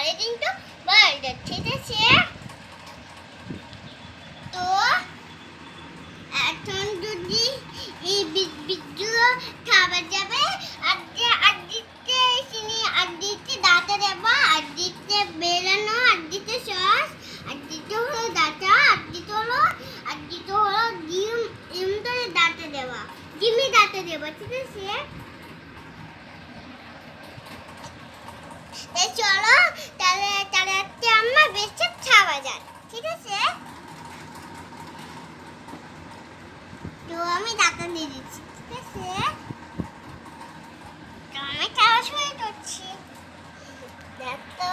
পরের দিন তো বার্থডে, ঠিক আছে? তো এখন যদি এই বিদ্যুৎ খাবার যাবে আর দিতে চিনি, আর দিতে ডাটা দেবো, আর দিতে বেলানো, আর দিতে সস, আর দিতে হলো ডাটা, আর দিতে হলো ডিম। ডিমটারে ডাটা দেওয়া, ডিমে ডাটা দেবো, ঠিক আছে? চলো তাহলে আমার বেশি খাওয়া যায়, ঠিক আছে? তো আমি ডাটা দিয়ে দিচ্ছি, ঠিক আছে? তো আমি খাওয়া শুরু করছি। দেখো